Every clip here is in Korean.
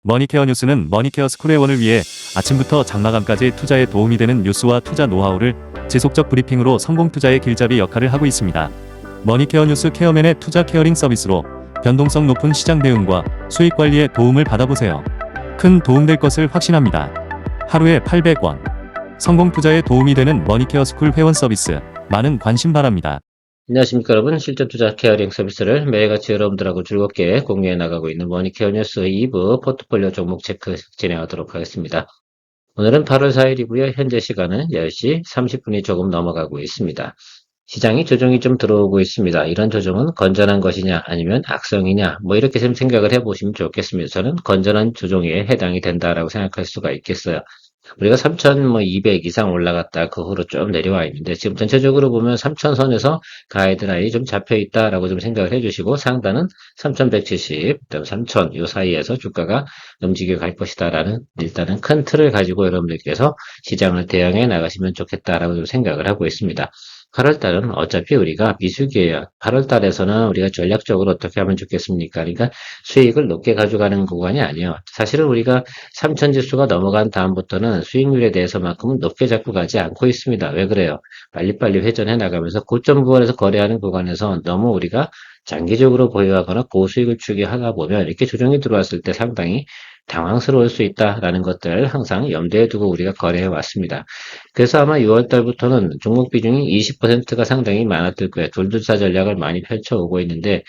머니케어 뉴스는 머니케어 스쿨 회원을 위해 아침부터 장마감까지 투자에 도움이 되는 뉴스와 투자 노하우를 지속적 브리핑으로 성공 투자의 길잡이 역할을 하고 있습니다. 머니케어 뉴스 케어맨의 투자 케어링 서비스로 변동성 높은 시장 대응과 수익 관리에 도움을 받아보세요. 큰 도움될 것을 확신합니다. 하루에 800원. 성공 투자에 도움이 되는 머니케어 스쿨 회원 서비스. 많은 관심 바랍니다. 안녕하십니까 여러분. 실전 투자 케어링 서비스를 매일같이 여러분들하고 즐겁게 공유해 나가고 있는 머니케어 뉴스 2부 포트폴리오 종목 체크 진행하도록 하겠습니다. 오늘은 8월 4일이고요. 현재 시간은 10시 30분이 조금 넘어가고 있습니다. 시장이 조정이 좀 들어오고 있습니다. 이런 조정은 건전한 것이냐 아니면 악성이냐 뭐 이렇게 좀 생각을 해보시면 좋겠습니다. 저는 건전한 조정에 해당이 된다라고 생각할 수가 있겠어요. 우리가 3,200 이상 올라갔다 그 후로 좀 내려와 있는데 지금 전체적으로 보면 3,000선에서 가이드라인이 좀 잡혀 있다라고 좀 생각을 해주시고 상단은 3,170, 그다음 3,000 요 사이에서 주가가 움직여 갈 것이다라는 일단은 큰 틀을 가지고 여러분들께서 시장을 대응해 나가시면 좋겠다라고 좀 생각을 하고 있습니다. 8월달은 어차피 우리가 비수기예요. 8월달에서는 우리가 전략적으로 어떻게 하면 좋겠습니까? 그러니까 수익을 높게 가져가는 구간이 아니에요. 사실은 우리가 3천 지수가 넘어간 다음부터는 수익률에 대해서만큼은 높게 잡고 가지 않고 있습니다. 왜 그래요? 빨리빨리 회전해 나가면서 고점 구간에서 거래하는 구간에서 너무 우리가 장기적으로 보유하거나 고수익을 추구하다 보면 이렇게 조정이 들어왔을 때 상당히 당황스러울 수 있다라는 것들을 항상 염두에 두고 우리가 거래해 왔습니다. 그래서 아마 6월 달부터는 종목 비중이 20%가 상당히 많았을 거예요. 돌두사 전략을 많이 펼쳐오고 있는데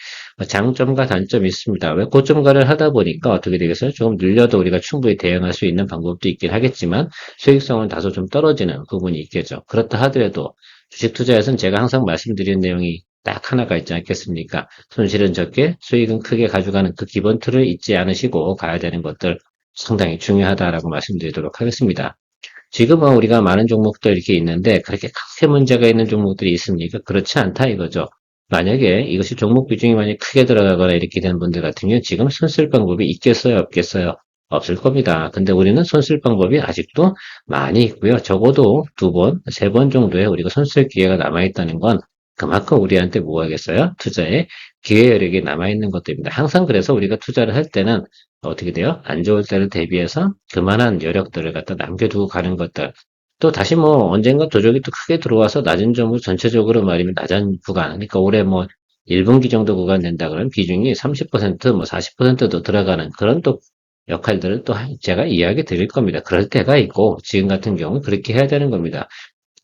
장점과 단점이 있습니다. 왜 고점가를 하다 보니까 어떻게 되겠어요? 조금 늘려도 우리가 충분히 대응할 수 있는 방법도 있긴 하겠지만 수익성은 다소 좀 떨어지는 부분이 있겠죠. 그렇다 하더라도 주식 투자에서는 제가 항상 말씀드린 내용이 딱 하나가 있지 않겠습니까? 손실은 적게 수익은 크게 가져가는 그 기본 틀을 잊지 않으시고 가야 되는 것들 상당히 중요하다라고 말씀드리도록 하겠습니다. 지금은 우리가 많은 종목들 이렇게 있는데 그렇게 크게 문제가 있는 종목들이 있습니까? 그렇지 않다 이거죠. 만약에 이것이 종목 비중이 많이 크게 들어가거나 이렇게 되는 분들 같은 경우 지금 손쓸 방법이 있겠어요? 없겠어요? 없을 겁니다. 근데 우리는 손쓸 방법이 아직도 많이 있고요. 적어도 2번, 3번 정도의 우리가 손쓸 기회가 남아있다는 건 그만큼 우리한테 뭐 하겠어요? 투자에 기회 여력이 남아있는 것들입니다. 항상 그래서 우리가 투자를 할 때는 어떻게 돼요? 안 좋을 때를 대비해서 그만한 여력들을 갖다 남겨두고 가는 것들. 또 다시 뭐 언젠가 도적이 또 크게 들어와서 낮은 점으로 전체적으로 말이면 낮은 구간. 그러니까 올해 뭐 1분기 정도 구간 된다 그러면 비중이 30%뭐 40%도 들어가는 그런 또 역할들을 또 제가 이야기 드릴 겁니다. 그럴 때가 있고 지금 같은 경우는 그렇게 해야 되는 겁니다.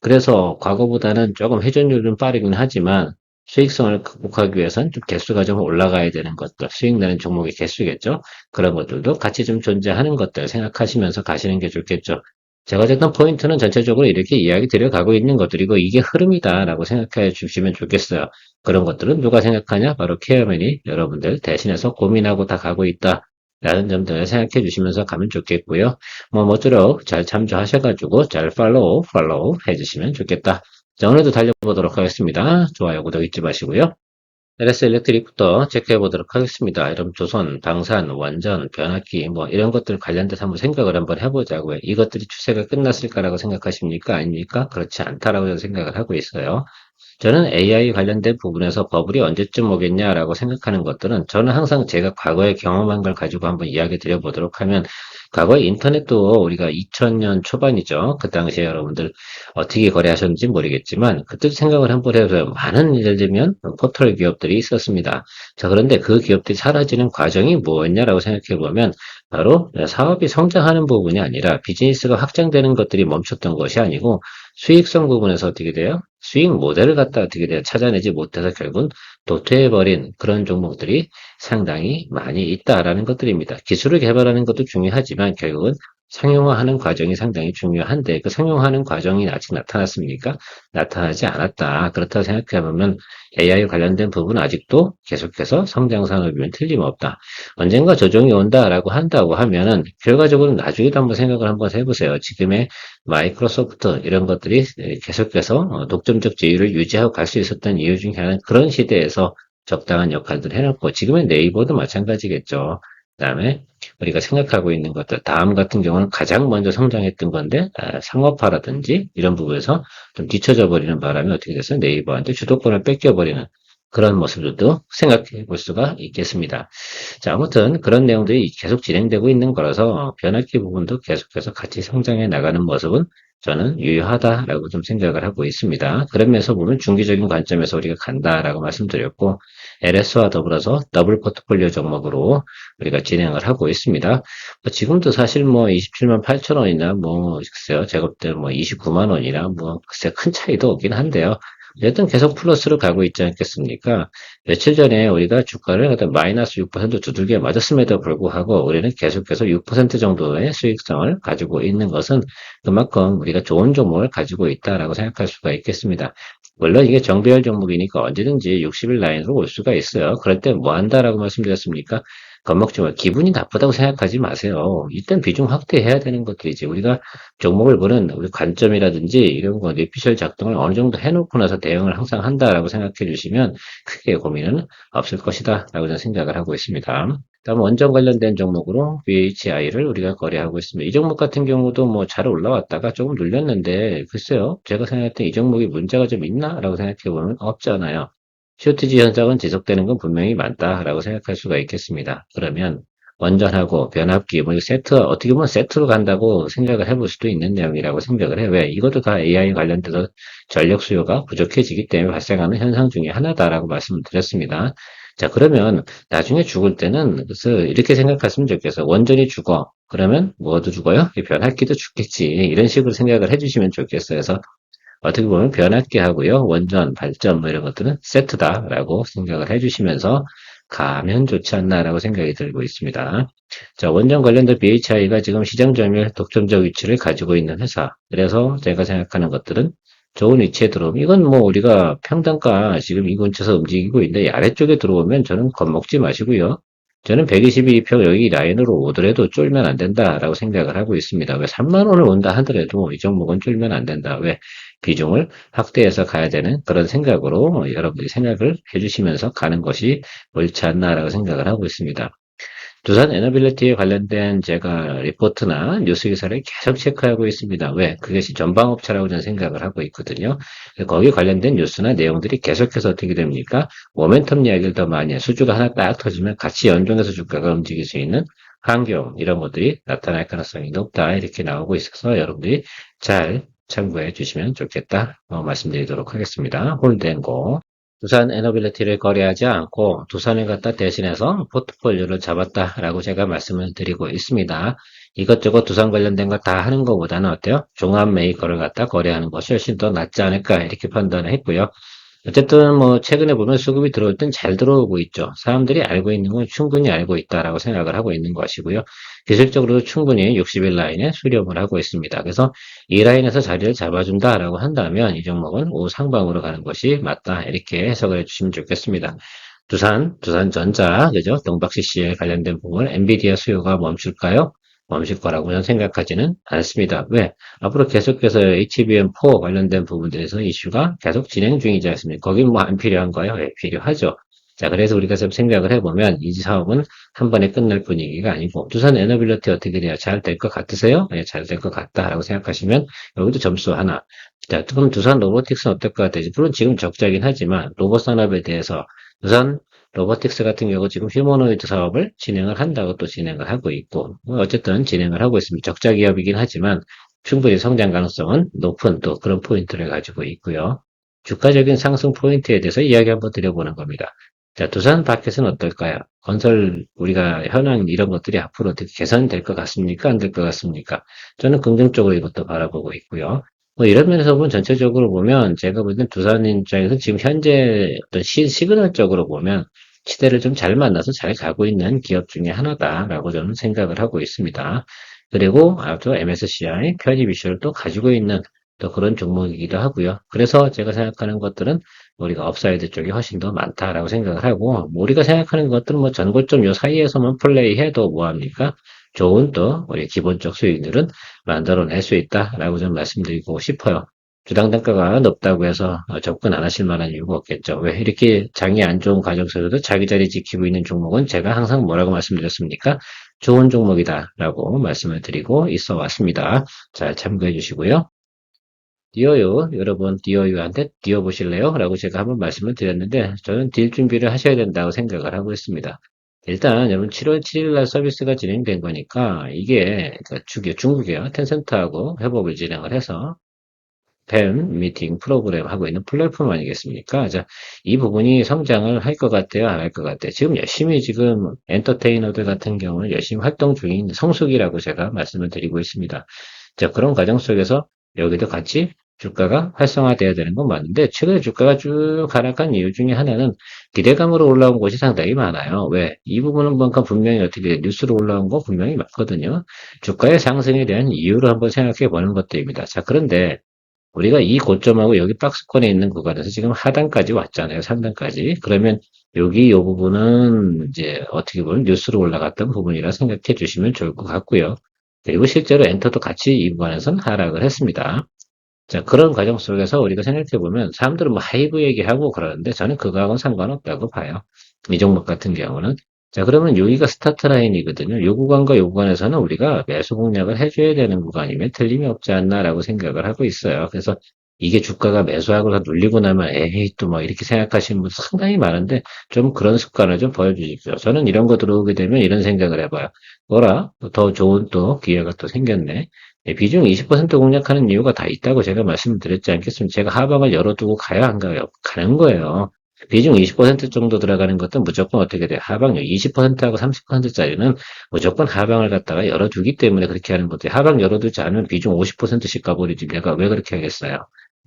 그래서 과거보다는 조금 회전율은 빠르긴 하지만 수익성을 극복하기 위해서는 좀 개수가 좀 올라가야 되는 것들, 수익 나는 종목의 개수겠죠. 그런 것들도 같이 좀 존재하는 것들 생각하시면서 가시는 게 좋겠죠. 제가 어쨌든 포인트는 전체적으로 이렇게 이야기 드려가고 있는 것들이고 이게 흐름이다라고 생각해 주시면 좋겠어요. 그런 것들은 누가 생각하냐? 바로 케어맨이 여러분들 대신해서 고민하고 다 가고 있다. 라는 점들을 생각해 주시면서 가면 좋겠고요. 모쪼록 잘 참조하셔가지고 잘 팔로우 해주시면 좋겠다. 자, 오늘도 달려보도록 하겠습니다. 좋아요, 구독 잊지 마시고요. LS 일렉트릭부터 체크해 보도록 하겠습니다. 여러분, 조선, 방산, 원전, 변압기, 뭐, 이런 것들 관련돼서 한번 생각을 한번 해보자고요. 이것들이 추세가 끝났을까라고 생각하십니까? 아닙니까? 그렇지 않다라고 저는 생각을 하고 있어요. 저는 AI 관련된 부분에서 버블이 언제쯤 오겠냐라고 생각하는 것들은 저는 항상 제가 과거에 경험한 걸 가지고 한번 이야기 드려보도록 하면 과거에 인터넷도 우리가 2000년 초반이죠. 그 당시에 여러분들 어떻게 거래하셨는지 모르겠지만 그때 생각을 한번 해서 많은 예를 들면 포털 기업들이 있었습니다. 자, 그런데 그 기업들이 사라지는 과정이 뭐였냐라고 생각해 보면 바로 사업이 성장하는 부분이 아니라 비즈니스가 확장되는 것들이 멈췄던 것이 아니고 수익성 부분에서 어떻게 돼요? 수익 모델을 갖다 어떻게 돼요? 찾아내지 못해서 결국은 도태해버린 그런 종목들이 상당히 많이 있다라는 것들입니다. 기술을 개발하는 것도 중요하지만 결국은 상용화하는 과정이 상당히 중요한데 그 상용화하는 과정이 아직 나타났습니까? 나타나지 않았다. 그렇다고 생각해보면 AI 관련된 부분은 아직도 계속해서 성장 산업이면 틀림없다. 언젠가 조정이 온다라고 한다고 하면은 결과적으로 나중에도 한번 생각을 한번 해보세요. 지금의 마이크로소프트 이런 것들이 계속해서 독점적 지위를 유지하고 갈 수 있었던 이유 중에 하나는 그런 시대에서 적당한 역할들을 해놓고 지금의 네이버도 마찬가지겠죠. 그다음에 우리가 생각하고 있는 것들 다음 같은 경우는 가장 먼저 성장했던 건데 상업화라든지 이런 부분에서 좀 뒤쳐져 버리는 바람에 어떻게 됐어요? 네이버한테 주도권을 뺏겨버리는 그런 모습들도 생각해 볼 수가 있겠습니다. 자, 아무튼 그런 내용들이 계속 진행되고 있는 거라서 변압기 부분도 계속해서 같이 성장해 나가는 모습은 저는 유효하다라고 좀 생각을 하고 있습니다. 그런 면에서 보면 중기적인 관점에서 우리가 간다라고 말씀드렸고, LS와 더불어서 더블 포트폴리오 종목으로 우리가 진행을 하고 있습니다. 지금도 사실 뭐 27만 8천 원이나 뭐 글쎄요, 제곱들 뭐 29만 원이나 뭐 글쎄 큰 차이도 없긴 한데요. 어쨌든 계속 플러스로 가고 있지 않겠습니까? 며칠 전에 우리가 주가를 어떤 마이너스 6% 두들겨 맞았음에도 불구하고 우리는 계속해서 6% 정도의 수익성을 가지고 있는 것은 그만큼 우리가 좋은 종목을 가지고 있다라고 생각할 수가 있겠습니다. 물론 이게 정배열 종목이니까 언제든지 60일 라인으로 올 수가 있어요. 그럴 때 뭐 한다라고 말씀드렸습니까? 겁먹지 마. 기분이 나쁘다고 생각하지 마세요. 일단 비중 확대해야 되는 것들이지. 우리가 종목을 보는 우리 관점이라든지 이런 거 뇌피셜 작동을 어느 정도 해놓고 나서 대응을 항상 한다라고 생각해 주시면 크게 고민은 없을 것이다 라고 저는 생각을 하고 있습니다. 다음 원전 관련된 종목으로 VHI를 우리가 거래하고 있습니다. 이 종목 같은 경우도 뭐 잘 올라왔다가 조금 눌렸는데 글쎄요. 제가 생각했던 이 종목이 문제가 좀 있나? 라고 생각해 보면 없잖아요. 쇼티지 현상은 지속되는 건 분명히 맞다라고 생각할 수가 있겠습니다. 그러면 원전하고 변압기, 뭐, 세트, 어떻게 보면 세트로 간다고 생각을 해볼 수도 있는 내용이라고 생각을 해요. 왜? 이것도 다 AI 관련돼서 전력 수요가 부족해지기 때문에 발생하는 현상 중에 하나다라고 말씀을 드렸습니다. 자, 그러면 나중에 죽을 때는, 그래서 이렇게 생각하시면 좋겠어요. 원전이 죽어. 그러면 뭐도 죽어요? 이 변압기도 죽겠지. 이런 식으로 생각을 해주시면 좋겠어요. 그래서 어떻게 보면 변압기 하고요. 원전, 발전 뭐 이런 것들은 세트다라고 생각을 해주시면서 가면 좋지 않나라고 생각이 들고 있습니다. 자, 원전 관련된 BHI가 지금 시장 점유율 독점적 위치를 가지고 있는 회사. 그래서 제가 생각하는 것들은 좋은 위치에 들어오면 이건 뭐 우리가 평단가 지금 이 근처에서 움직이고 있는데 이 아래쪽에 들어오면 저는 겁먹지 마시고요. 저는 122평 여기 라인으로 오더라도 쫄면 안 된다라고 생각을 하고 있습니다. 왜 3만 원을 온다 하더라도 이 종목은 쫄면 안 된다. 왜 비중을 확대해서 가야 되는 그런 생각으로 여러분들이 생각을 해주시면서 가는 것이 옳지 않나라고 생각을 하고 있습니다. 두산 에너빌리티에 관련된 제가 리포트나 뉴스 기사를 계속 체크하고 있습니다. 왜? 그것이 전방업체라고 저는 생각을 하고 있거든요. 거기에 관련된 뉴스나 내용들이 계속해서 어떻게 됩니까? 모멘텀 이야기를 더 많이 해요. 수주가 하나 딱 터지면 같이 연동해서 주가가 움직일 수 있는 환경, 이런 것들이 나타날 가능성이 높다. 이렇게 나오고 있어서 여러분들이 잘 참고해 주시면 좋겠다. 말씀드리도록 하겠습니다. 홀덴고. 두산 에너빌리티를 거래하지 않고 두산을 갖다 대신해서 포트폴리오를 잡았다라고 제가 말씀을 드리고 있습니다. 이것저것 두산 관련된 거 다 하는 것보다는 어때요? 종합 메이커를 갖다 거래하는 것이 훨씬 더 낫지 않을까 이렇게 판단을 했고요. 어쨌든 뭐 최근에 보면 수급이 들어올 땐 잘 들어오고 있죠. 사람들이 알고 있는 건 충분히 알고 있다라고 생각을 하고 있는 것이고요. 기술적으로도 충분히 60일 라인에 수렴을 하고 있습니다. 그래서 이 라인에서 자리를 잡아준다라고 한다면 이 종목은 우상방으로 가는 것이 맞다. 이렇게 해석을 해주시면 좋겠습니다. 두산전자, 그죠? 동박 CC에 관련된 부분, 엔비디아 수요가 멈출까요? 멈출 거라고 저는 생각하지는 않습니다. 왜? 앞으로 계속해서 HBM4 관련된 부분들에서 이슈가 계속 진행 중이지 않습니까? 거긴 뭐 안 필요한 거예요? 예, 필요하죠. 자, 그래서 우리가 좀 생각을 해보면 이 사업은 한 번에 끝날 분위기가 아니고 두산 에너빌리티 어떻게 돼요? 잘 될 것 같으세요? 예, 잘 될 것 같다라고 생각하시면 여기도 점수 하나. 자, 그럼 두산 로보틱스는 어떨 것 같아요? 물론 지금 적자긴 하지만 로봇 산업에 대해서 두산 로보틱스 같은 경우 지금 휴머노이드 사업을 진행을 한다고 또 진행을 하고 있고, 뭐 어쨌든 진행을 하고 있습니다. 적자 기업이긴 하지만 충분히 성장 가능성은 높은 또 그런 포인트를 가지고 있고요. 주가적인 상승 포인트에 대해서 이야기 한번 드려보는 겁니다. 자, 두산 마켓은 어떨까요? 건설, 우리가 현황 이런 것들이 앞으로 어떻게 개선될 것 같습니까? 안 될 것 같습니까? 저는 긍정적으로 이것도 바라보고 있고요. 뭐 이런 면에서 보면 전체적으로 보면 제가 볼 땐 두산 입장에서 지금 현재 어떤 시그널적으로 보면 시대를 좀 잘 만나서 잘 가고 있는 기업 중에 하나다라고 저는 생각을 하고 있습니다. 그리고 또 MSCI 편입 이슈를 또 가지고 있는 또 그런 종목이기도 하고요. 그래서 제가 생각하는 것들은 우리가 업사이드 쪽이 훨씬 더 많다라고 생각을 하고, 뭐 우리가 생각하는 것들은 뭐 전고점 요 사이에서만 플레이해도 뭐합니까? 좋은 또 우리 기본적 수익률은 만들어낼 수 있다라고 좀 말씀드리고 싶어요. 주당 단가가 높다고 해서 접근 안 하실 만한 이유가 없겠죠. 왜 이렇게 장이 안 좋은 가정에서도 자기 자리 지키고 있는 종목은 제가 항상 뭐라고 말씀드렸습니까? 좋은 종목이다라고 말씀을 드리고 있어 왔습니다. 잘 참고해 주시고요. 디어유, 여러분, 디어유한테 디어 보실래요? 라고 제가 한번 말씀을 드렸는데, 저는 딜 준비를 하셔야 된다고 생각을 하고 있습니다. 일단, 여러분, 7월 7일 날 서비스가 진행된 거니까, 이게, 그러니까 중국이요. 텐센트하고 협업을 진행을 해서, 팬 미팅 프로그램 하고 있는 플랫폼 아니겠습니까? 자, 이 부분이 성장을 할 것 같아요? 안 할 것 같아요? 지금 열심히 지금 엔터테이너들 같은 경우는 열심히 활동 중인 성수기라고 제가 말씀을 드리고 있습니다. 자, 그런 과정 속에서 여기도 같이 주가가 활성화돼야 되는 건 맞는데, 최근에 주가가 쭉 하락한 이유 중에 하나는 기대감으로 올라온 곳이 상당히 많아요. 왜? 이 부분은 뭔가 분명히 어떻게 뉴스로 올라온 거 분명히 맞거든요. 주가의 상승에 대한 이유를 한번 생각해 보는 것들입니다. 자, 그런데 우리가 이 고점하고 여기 박스권에 있는 구간에서 지금 하단까지 왔잖아요. 상단까지. 그러면 여기 요 부분은 이제 어떻게 보면 뉴스로 올라갔던 부분이라 생각해 주시면 좋을 것 같고요. 그리고 실제로 엔터도 같이 이 구간에서는 하락을 했습니다. 자, 그런 과정 속에서 우리가 생각해 보면 사람들은 뭐 하이브 얘기하고 그러는데 저는 그거하고는 상관없다고 봐요. 이 종목 같은 경우는. 자, 그러면 여기가 스타트 라인이거든요. 요 구간과 요 구간에서는 우리가 매수 공략을 해줘야 되는 구간이면 틀림이 없지 않나라고 생각을 하고 있어요. 그래서 이게 주가가 매수하고 눌리고 나면 에이 또 뭐 이렇게 생각하시는 분 상당히 많은데 좀 그런 습관을 좀 보여주십시오. 저는 이런 거 들어오게 되면 이런 생각을 해봐요. 뭐라? 더 좋은 또 기회가 또 생겼네. 비중 20% 공략하는 이유가 다 있다고 제가 말씀을 드렸지 않겠습니까? 제가 하방을 열어두고 가야 안 가요? 가는 거예요. 비중 20% 정도 들어가는 것도 무조건 어떻게 돼요? 하방률 20%하고 30%짜리는 무조건 하방을 갖다가 열어두기 때문에 그렇게 하는 거죠. 하방 열어두지 않으면 비중 50%씩 가버리지. 내가 왜 그렇게 하겠어요?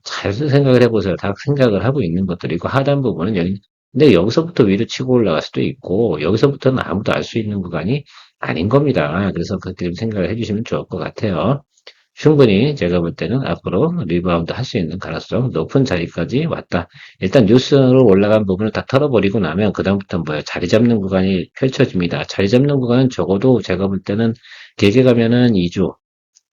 잘 생각을 해보세요. 다 생각을 하고 있는 것들이고 하단 부분은 여기 근데 여기서부터 위로 치고 올라갈 수도 있고 여기서부터는 아무도 알 수 있는 구간이 아닌 겁니다. 그래서 그렇게 좀 생각을 해주시면 좋을 것 같아요. 충분히 제가 볼 때는 앞으로 리바운드 할 수 있는 가능성 높은 자리까지 왔다. 일단 뉴스로 올라간 부분을 다 털어버리고 나면 그다음부터 뭐예요? 자리 잡는 구간이 펼쳐집니다. 자리 잡는 구간은 적어도 제가 볼 때는 길게 가면은 2주,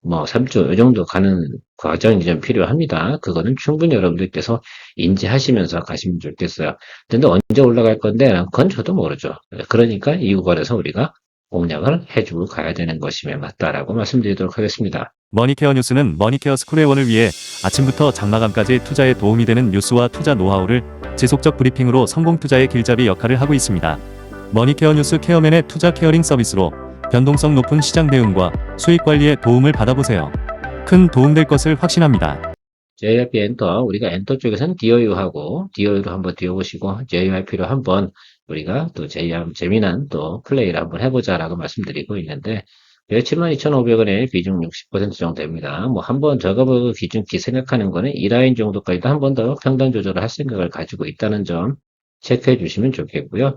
뭐 3주 이 정도 가는 과정이 좀 필요합니다. 그거는 충분히 여러분들께서 인지하시면서 가시면 좋겠어요. 근데 언제 올라갈 건데 그건 저도 모르죠. 그러니까 이 구간에서 우리가 공략을 해주고 가야 되는 것이면 맞다라고 말씀드리도록 하겠습니다. 머니케어 뉴스는 머니케어 스쿨의1을 위해 아침부터 장마감까지 투자에 도움이 되는 뉴스와 투자 노하우를 지속적 브리핑으로 성공 투자의 길잡이 역할을 하고 있습니다. 머니케어 뉴스 케어맨의 투자 케어링 서비스로 변동성 높은 시장 대응과 수익 관리에 도움을 받아보세요. 큰 도움될 것을 확신합니다. JYP 엔터, 우리가 엔터 쪽에서는 DOU하고, DOU로 한번 띄워보시고, JYP로 한번 우리가 또 재미난 또 플레이를 한번 해보자라고 말씀드리고 있는데, 72,500원에 비중 60% 정도 됩니다. 뭐 한번 저거 보고 생각하는 거는 이 라인 정도까지도 한 번 더 평단 조절을 할 생각을 가지고 있다는 점 체크해 주시면 좋겠고요.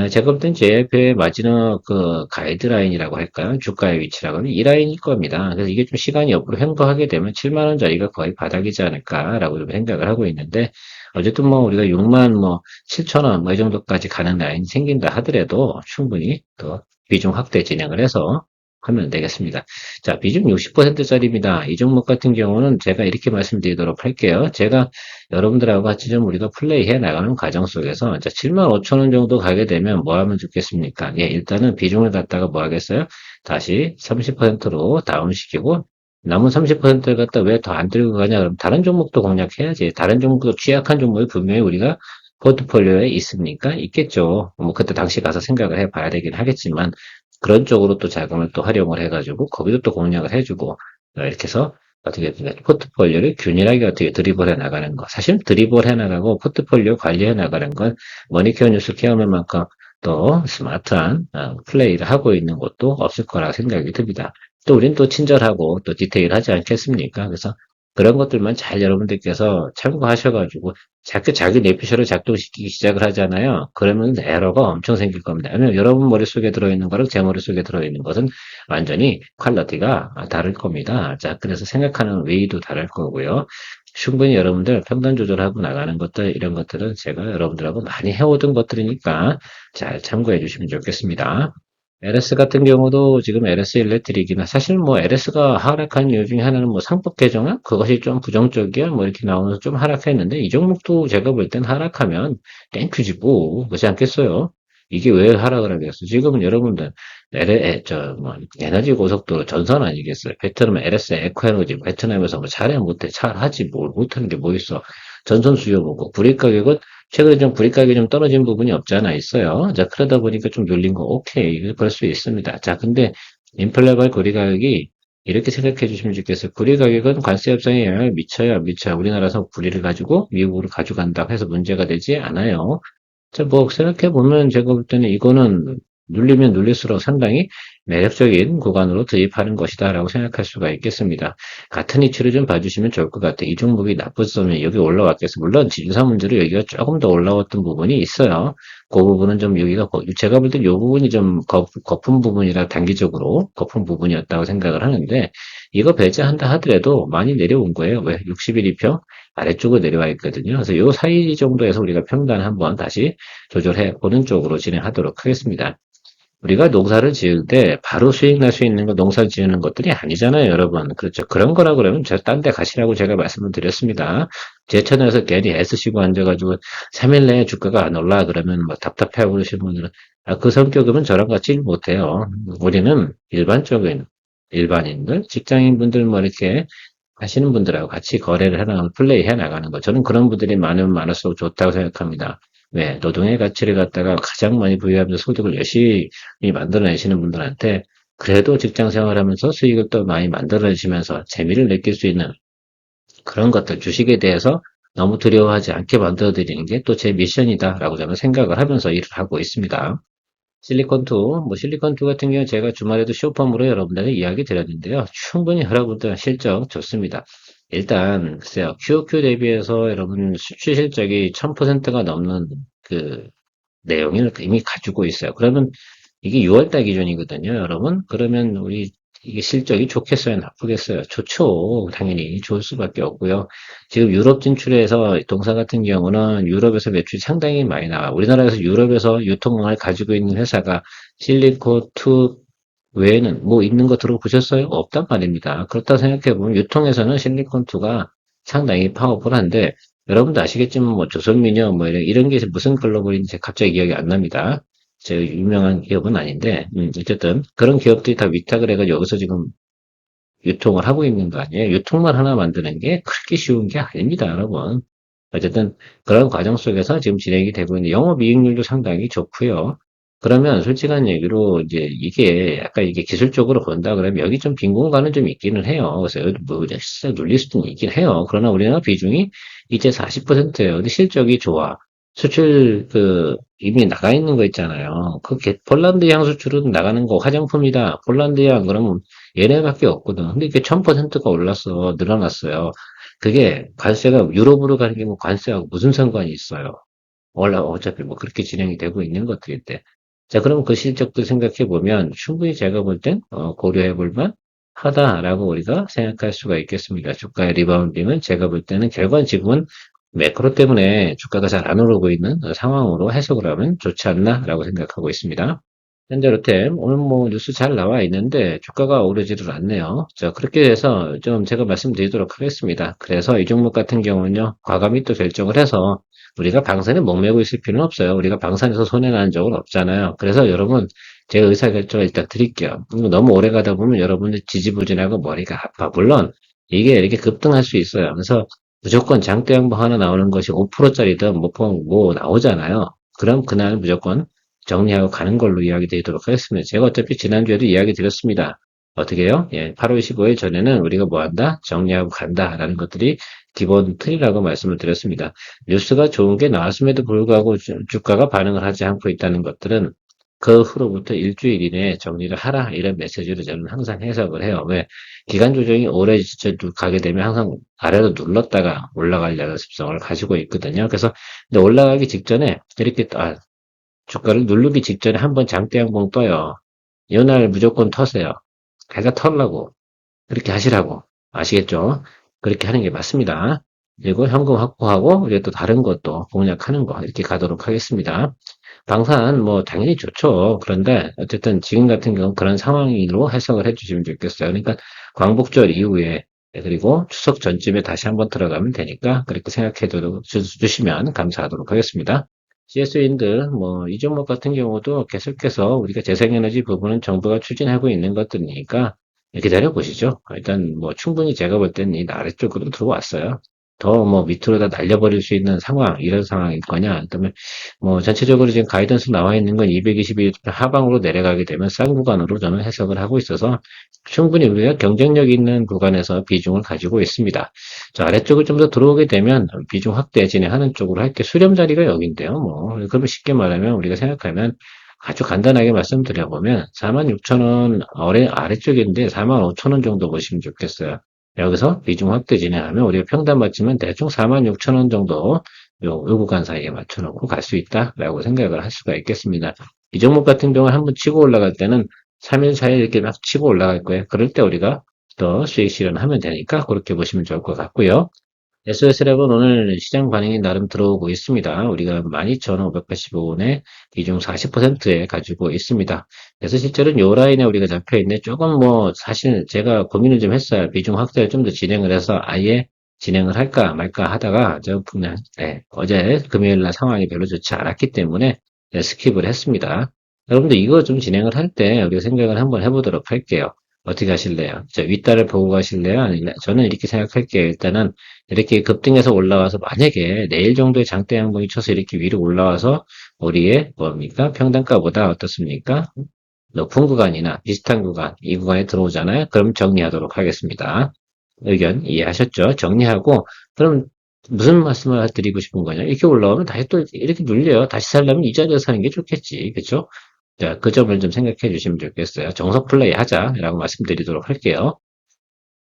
제가 볼 땐 JF의 마지막 그 가이드라인이라고 할까요? 주가의 위치라고 하면 이 라인일 겁니다. 그래서 이게 좀 시간이 옆으로 횡보하게 되면 7만원짜리가 거의 바닥이지 않을까라고 좀 생각을 하고 있는데, 어쨌든 뭐 우리가 6만 뭐 7천원 뭐 이 정도까지 가는 라인이 생긴다 하더라도 충분히 또 비중 확대 진행을 해서 하면 되겠습니다. 자, 비중 60%짜리입니다. 이 종목 같은 경우는 제가 이렇게 말씀드리도록 할게요. 제가 여러분들하고 같이 좀 우리가 플레이해 나가는 과정 속에서 7만 5천 원 정도 가게 되면 뭐 하면 좋겠습니까? 예, 일단은 비중을 갖다가 뭐 하겠어요? 다시 30%로 다운시키고 남은 30%를 갖다 왜 더 안 들고 가냐? 그럼 다른 종목도 공략해야지. 다른 종목도 취약한 종목이 분명히 우리가 포트폴리오에 있습니까? 있겠죠. 뭐 그때 당시 가서 생각을 해봐야 되긴 하겠지만 그런 쪽으로 또 자금을 또 활용을 해가지고 거기도 또 공략을 해주고 이렇게 해서 어떻게 포트폴리오를 균일하게 어떻게 드리블 해 나가는 거. 사실 드리블 해 나가고 포트폴리오 관리해 나가는 건 머니케어 뉴스 케어맨만큼 또 스마트한 플레이를 하고 있는 곳도 없을 거라 생각이 듭니다. 또 우린 또 친절하고 또 디테일하지 않겠습니까? 그래서 그런 것들만 잘 여러분들께서 참고하셔가지고 자꾸 자기 뇌피셜을 작동시키기 시작을 하잖아요. 그러면 에러가 엄청 생길 겁니다. 왜냐면 여러분 머릿속에 들어있는 거랑 제 머릿속에 들어있는 것은 완전히 퀄리티가 다를 겁니다. 자, 그래서 생각하는 웨이도 다를 거고요. 충분히 여러분들 평단 조절하고 나가는 것들, 이런 것들은 제가 여러분들하고 많이 해오던 것들이니까 잘 참고해 주시면 좋겠습니다. LS 같은 경우도 지금 LS 일렉트릭이나 사실 뭐 LS가 하락한 이유 중에 하나는 뭐 상법 개정안 그것이 좀 부정적이야 뭐 이렇게 나오면서 좀 하락했는데 이 종목도 제가 볼 땐 하락하면 땡큐지 뭐 그렇지 않겠어요? 이게 왜 하락을 하겠어? 지금은 여러분들 에너지 고속도로 전선 아니겠어요? 베트남 LS 에코에너지 베트남에서 뭐 잘해 못해 잘하지 뭘 못하는 게 뭐 있어? 전선 수요 보고 구리 가격은 최근에 좀 구리 가격이 좀 떨어진 부분이 없지 않아 있어요. 자 그러다 보니까 좀 눌린 거 오케이 그럴 수 있습니다. 자 근데 인플레발 구리 가격이 이렇게 생각해 주시면 좋겠어요. 구리 가격은 관세 협상에 영향을 미쳐요, 안 미쳐요? 우리나라에서 구리를 가지고 미국으로 가져간다고 해서 문제가 되지 않아요. 자, 뭐, 생각해보면 제가 볼 때는 이거는 눌리면 눌릴수록 상당히 매력적인 구간으로 드입하는 것이다라고 생각할 수가 있겠습니다. 같은 이치를 좀 봐주시면 좋을 것 같아요. 이 종목이 나빴으면 여기 올라왔겠어. 물론 진사 문제로 여기가 조금 더 올라왔던 부분이 있어요. 그 부분은 좀 여기가, 제가 볼 땐 이 부분이 좀 거품 부분이라 단기적으로 거품 부분이었다고 생각을 하는데, 이거 배제한다 하더라도 많이 내려온 거예요. 왜? 60일 이평 아래쪽으로 내려와 있거든요. 그래서 요 사이 정도에서 우리가 평단 한번 다시 조절해 보는 쪽으로 진행하도록 하겠습니다. 우리가 농사를 지을 때 바로 수익 날 수 있는 거 농사 지으는 것들이 아니잖아요, 여러분. 그렇죠. 그런 거라 그러면 저 딴 데 가시라고 제가 말씀을 드렸습니다. 제 채널에서 괜히 애쓰시고 앉아가지고 3일 내에 주가가 안 올라 그러면 뭐 답답해하고 그러시는 분들은 그 성격이면 저랑 같이 일 못해요. 우리는 일반적인 일반인들, 직장인분들 뭐 이렇게 하시는 분들하고 같이 거래를 해나가는, 플레이 해나가는 거. 저는 그런 분들이 많으면 많을수록 좋다고 생각합니다. 왜? 노동의 가치를 갖다가 가장 많이 부여하면서 소득을 열심히 만들어내시는 분들한테 그래도 직장 생활하면서 수익을 또 많이 만들어내시면서 재미를 느낄 수 있는 그런 것들, 주식에 대해서 너무 두려워하지 않게 만들어드리는 게 또 제 미션이다라고 저는 생각을 하면서 일을 하고 있습니다. 실리콘2, 뭐 실리콘2 같은 경우는 제가 주말에도 쇼펌으로 여러분들에게 이야기 드렸는데요. 충분히 여러분들 실적 좋습니다. 일단 글쎄요. QOQ 대비해서 여러분 수출 실적이 1000%가 넘는 그 내용을 이미 가지고 있어요. 그러면 이게 6월달 기준이거든요, 여러분. 그러면 우리 이게 실적이 좋겠어요, 나쁘겠어요? 좋죠. 당연히 좋을 수밖에 없고요. 지금 유럽 진출해서 동사 같은 경우는 유럽에서 매출이 상당히 많이 나와. 우리나라에서 유럽에서 유통망을 가지고 있는 회사가 실리콘2 외에는 뭐 있는 거 들어보셨어요? 없단 말입니다. 그렇다 생각해보면 유통에서는 실리콘2가 상당히 파워풀한데 여러분도 아시겠지만 뭐 조선민요 뭐 이런 게 무슨 글로벌인지 갑자기 기억이 안 납니다. 제가 유명한 기업은 아닌데 어쨌든 그런 기업들이 다 위탁을 해가지고 여기서 지금 유통을 하고 있는 거 아니에요? 유통만 하나 만드는 게 그렇게 쉬운 게 아닙니다, 여러분. 어쨌든 그런 과정 속에서 지금 진행이 되고 있는 영업이익률도 상당히 좋고요. 그러면 솔직한 얘기로 이제 이게 약간 이게 기술적으로 본다 그러면 여기 좀 빈 공간은 좀 있기는 해요. 그래서 여기 뭐 진짜 눌릴 수도 있긴 해요. 그러나 우리나라 비중이 이제 40%예요. 근데 실적이 좋아. 수출 이미 나가 있는 거 있잖아요. 폴란드향 수출은 나가는 거 화장품이다. 폴란드향 그러면 얘네밖에 없거든. 근데 이게 1000%가 올랐어. 늘어났어요. 그게 관세가 유럽으로 가는 게 뭐 관세하고 무슨 상관이 있어요. 어차피 뭐 그렇게 진행이 되고 있는 것들인데. 자, 그럼 그 실적도 생각해 보면 충분히 제가 볼 땐 고려해 볼 만 하다라고 우리가 생각할 수가 있겠습니다. 주가의 리바운딩은 제가 볼 때는 결과는 지금은 매크로 때문에 주가가 잘 안 오르고 있는 상황으로 해석을 하면 좋지 않나라고 생각하고 있습니다. 현재로템 오늘 뭐 뉴스 잘 나와 있는데 주가가 오르지를 않네요. 자, 그렇게 해서 좀 제가 말씀드리도록 하겠습니다. 그래서 이 종목 같은 경우는요, 과감히 또 결정을 해서 우리가 방산에 목매고 있을 필요는 없어요. 우리가 방산에서 손해나는 적은 없잖아요. 그래서 여러분, 제가 의사결정을 일단 드릴게요. 너무 오래 가다 보면 여러분들 지지부진하고 머리가 아파. 물론 이게 이렇게 급등할 수 있어요. 그래서 무조건 장대 양봉 하나 나오는 것이 5%짜리든 뭐 나오잖아요. 그럼 그날 무조건 정리하고 가는 걸로 이야기 드리도록 하겠습니다. 제가 어차피 지난주에도 이야기 드렸습니다. 어떻게 해요? 예, 8월 15일 전에는 우리가 뭐 한다? 정리하고 간다. 라는 것들이 기본 틀이라고 말씀을 드렸습니다. 뉴스가 좋은 게 나왔음에도 불구하고 주가가 반응을 하지 않고 있다는 것들은 그 후로부터 일주일 이내에 정리를 하라. 이런 메시지를 저는 항상 해석을 해요. 왜? 기간 조정이 오래 가게 되면 항상 아래로 눌렀다가 올라가려는 습성을 가지고 있거든요. 그래서 근데 올라가기 직전에 이렇게 주가를 누르기 직전에 한번 장대 양봉 떠요. 이날 무조건 터세요. 걔가 털라고. 그렇게 하시라고. 아시겠죠? 그렇게 하는 게 맞습니다. 그리고 현금 확보하고 이제 또 다른 것도 공략하는 거 이렇게 가도록 하겠습니다. 방산 뭐 당연히 좋죠. 그런데 어쨌든 지금 같은 경우는 그런 상황으로 해석을 해주시면 좋겠어요. 그러니까 광복절 이후에 그리고 추석 전쯤에 다시 한번 들어가면 되니까 그렇게 생각해 주시면 감사하도록 하겠습니다. CS윈드, 이 종목 같은 경우도 계속해서 우리가 재생에너지 부분은 정부가 추진하고 있는 것들이니까 기다려 보시죠. 일단 충분히 제가 볼 때는 이 아래쪽으로 들어왔어요. 더 밑으로 다 날려버릴 수 있는 상황, 이런 상황일 거냐. 그다음에 전체적으로 지금 가이던스 나와 있는 건 221 하방으로 내려가게 되면 싼 구간으로 저는 해석을 하고 있어서 충분히 우리가 경쟁력 있는 구간에서 비중을 가지고 있습니다. 자, 아래쪽을 좀 더 들어오게 되면 비중 확대 진행하는 쪽으로 할게 수렴 자리가 여기인데요. 그러면 쉽게 말하면 우리가 생각하면 아주 간단하게 말씀드려보면 46,000원 아래쪽인데 45,000원 정도 보시면 좋겠어요. 여기서 비중 확대 진행하면 우리가 평단 맞추면 대충 46,000원 정도 요 구간 사이에 맞춰놓고 갈 수 있다라고 생각을 할 수가 있겠습니다. 이 종목 같은 경우는 한번 치고 올라갈 때는 3일, 4일 이렇게 막 치고 올라갈 거예요. 그럴 때 우리가 더 수익 실현하면 되니까 그렇게 보시면 좋을 것 같고요. SS랩은 오늘 시장 반응이 나름 들어오고 있습니다. 우리가 12,585원에 비중 40%에 가지고 있습니다. 그래서 실제로는 요 라인에 우리가 잡혀 있는데 조금 사실 제가 고민을 좀 했어요. 비중 확대를 좀 더 진행을 해서 아예 진행을 할까 말까 하다가 저 그냥 어제 금요일 날 상황이 별로 좋지 않았기 때문에 스킵을 했습니다. 여러분들 이거 좀 진행을 할 때 우리가 생각을 한번 해보도록 할게요. 어떻게 하실래요? 윗달을 보고 가실래요? 아니면 저는 이렇게 생각할게요. 일단은 이렇게 급등해서 올라와서 만약에 내일 정도의 장대 양봉이 쳐서 이렇게 위로 올라와서 우리의 뭡니까? 평단가보다 어떻습니까? 높은 구간이나 비슷한 구간, 이 구간에 들어오잖아요. 그럼 정리하도록 하겠습니다. 의견 이해하셨죠? 정리하고 그럼 무슨 말씀을 드리고 싶은 거냐? 이렇게 올라오면 다시 또 이렇게 눌려요. 다시 살려면 이 자리에서 사는 게 좋겠지. 그렇죠? 자, 그 점을 좀 생각해 주시면 좋겠어요. 정석 플레이 하자라고 말씀드리도록 할게요.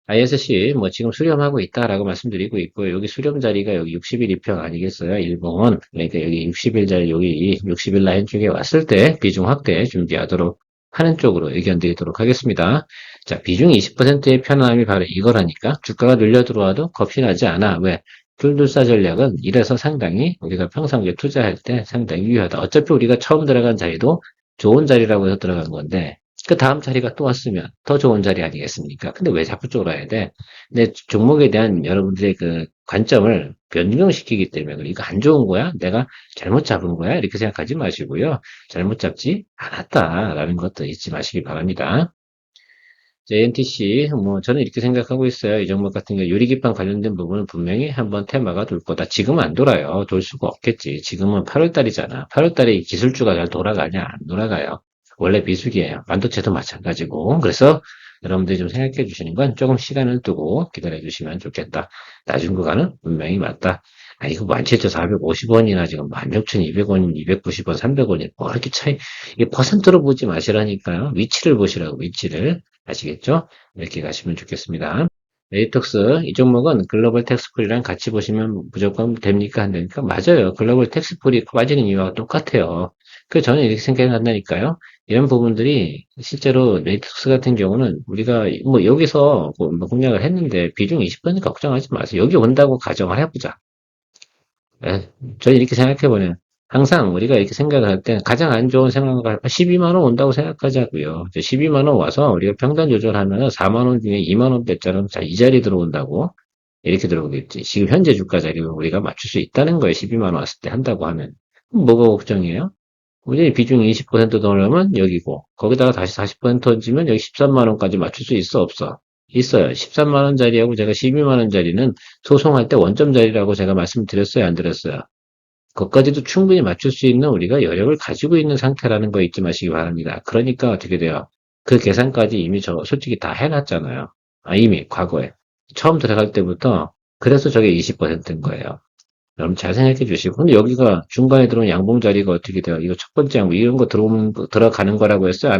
ISC 지금 수렴하고 있다라고 말씀드리고 있고요. 여기 수렴 자리가 여기 60일 이평 아니겠어요? 일봉은 그러니까 여기 60일 자리 여기 60일 라인 쪽에 왔을 때 비중 확대 준비하도록 하는 쪽으로 의견 드리도록 하겠습니다. 자, 비중 20%의 편안함이 바로 이거라니까 주가가 눌려 들어와도 겁이 나지 않아. 왜? 툴둘사 전략은 이래서 상당히 우리가 평상시에 투자할 때 상당히 유효하다. 어차피 우리가 처음 들어간 자리도 좋은 자리라고 해서 들어간 건데 그 다음 자리가 또 왔으면 더 좋은 자리 아니겠습니까? 근데 왜 자꾸 쫄아야 돼? 근데 종목에 대한 여러분들의 그 관점을 변경시키기 때문에 그래. 이거 안 좋은 거야? 내가 잘못 잡은 거야? 이렇게 생각하지 마시고요. 잘못 잡지 않았다라는 것도 잊지 마시기 바랍니다. JNTC, 저는 이렇게 생각하고 있어요. 이 종목 같은 경우 유리기판 관련된 부분은 분명히 한번 테마가 돌 거다. 지금은 안 돌아요. 돌 수가 없겠지. 지금은 8월달이잖아. 8월달에 기술주가 잘 돌아가냐? 안 돌아가요. 원래 비수기예요. 반도체도 마찬가지고. 그래서 여러분들이 좀 생각해 주시는 건 조금 시간을 두고 기다려 주시면 좋겠다. 낮은 구간은 분명히 맞다. 아, 이거 17,450원이나 지금 16,200원, 290원, 300원이 뭐 이렇게 차이, 이게 퍼센트로 보지 마시라니까요. 위치를 보시라고, 위치를. 아시겠죠? 이렇게 가시면 좋겠습니다. 레이톡스, 이 종목은 글로벌 텍스풀이랑 같이 보시면 무조건 됩니까? 안 됩니까? 맞아요. 글로벌 텍스풀이 빠지는 이유와 똑같아요. 그래서 저는 이렇게 생각한다니까요. 이런 부분들이 실제로 레이톡스 같은 경우는 우리가 여기서 공략을 했는데 비중 20% 걱정하지 마세요. 여기 온다고 가정을 해보자. 예, 저는 이렇게 생각해보네요. 항상 우리가 이렇게 생각을 할 때 가장 안 좋은 생각을 12만 원 온다고 생각하자고요. 12만 원 와서 우리가 평단 조절하면 4만 원 중에 2만 원 뺐자면 자, 이 자리 들어온다고 이렇게 들어오겠지. 지금 현재 주가 자리를 우리가 맞출 수 있다는 거예요. 12만 원 왔을 때 한다고 하면. 그럼 뭐가 걱정이에요? 우리 비중이 20% 더 넣으면 여기고 거기다가 다시 40% 얹으면 여기 13만 원까지 맞출 수 있어 없어? 있어요. 13만 원짜리하고 제가 12만 원짜리는 소송할 때 원점 자리라고 제가 말씀드렸어요, 안 드렸어요? 그것까지도 충분히 맞출 수 있는 우리가 여력을 가지고 있는 상태라는 거 잊지 마시기 바랍니다. 그러니까 어떻게 돼요? 그 계산까지 이미 저 솔직히 다 해놨잖아요. 아, 이미 과거에. 처음 들어갈 때부터 그래서 저게 20%인 거예요. 여러분 잘 생각해 주시고. 근데 여기가 중간에 들어온 양봉 자리가 어떻게 돼요? 이거 첫 번째 양봉, 이런 거 들어가는 거라고 했어요?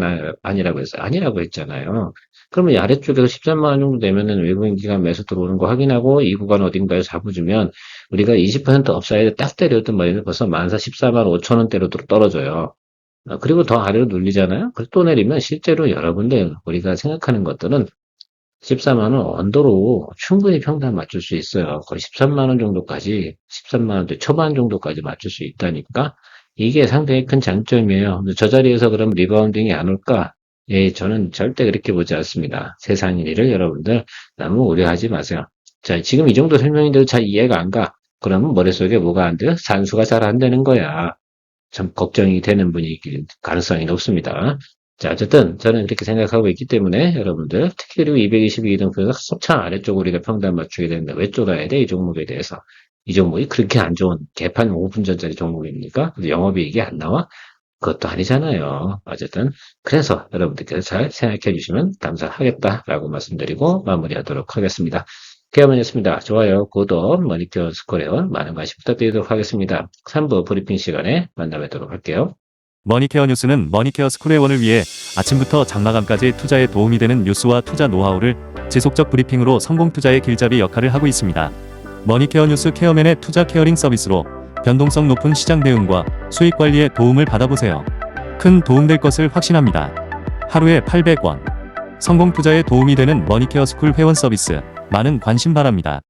아니라고 했어요? 아니라고 했잖아요. 그러면 이 아래쪽에서 13만 원 정도 되면은 외국인 기관 매수 들어오는 거 확인하고 이 구간 어딘가에 잡아주면 우리가 20% 업사이드 딱 때려도 말이면 벌써 14만 5천 원대로 떨어져요. 그리고 더 아래로 눌리잖아요? 그래서 또 내리면 실제로 여러분들 우리가 생각하는 것들은 14만 원 언더로 충분히 평단 맞출 수 있어요. 거의 13만 원 정도까지, 13만 원대 초반 정도까지 맞출 수 있다니까 이게 상당히 큰 장점이에요. 근데 저 자리에서 그럼 리바운딩이 안 올까? 예, 저는 절대 그렇게 보지 않습니다. 세상의 일을 여러분들 너무 우려하지 마세요. 자, 지금 이 정도 설명인데도 잘 이해가 안 가. 그러면 머릿속에 뭐가 안 돼요? 산수가 잘 안 되는 거야. 참 걱정이 되는 분이 가능성이 높습니다. 자, 어쨌든 저는 그렇게 생각하고 있기 때문에 여러분들 특히 그리고 222등급에서 한참 아래쪽으로 우리가 평단 맞추게 되는데 왜 쫄아야 돼? 이 종목에 대해서. 이 종목이 그렇게 안 좋은 개판 5분 전짜리 종목입니까? 영업이익이 안 나와? 그것도 아니잖아요. 어쨌든 그래서 여러분들께서 잘 생각해 주시면 감사하겠다라고 말씀드리고 마무리하도록 하겠습니다. 케어맨이었습니다. 좋아요, 구독, 머니케어 스코레온 많은 관심 부탁드리도록 하겠습니다. 3부 브리핑 시간에 만나뵙도록 할게요. 머니케어 뉴스는 머니케어 스쿨의 원을 위해 아침부터 장마감까지 투자에 도움이 되는 뉴스와 투자 노하우를 지속적 브리핑으로 성공 투자의 길잡이 역할을 하고 있습니다. 머니케어 뉴스 케어맨의 투자 케어링 서비스로 변동성 높은 시장 대응과 수익 관리에 도움을 받아보세요. 큰 도움될 것을 확신합니다. 하루에 800원. 성공 투자에 도움이 되는 머니케어 스쿨 회원 서비스 많은 관심 바랍니다.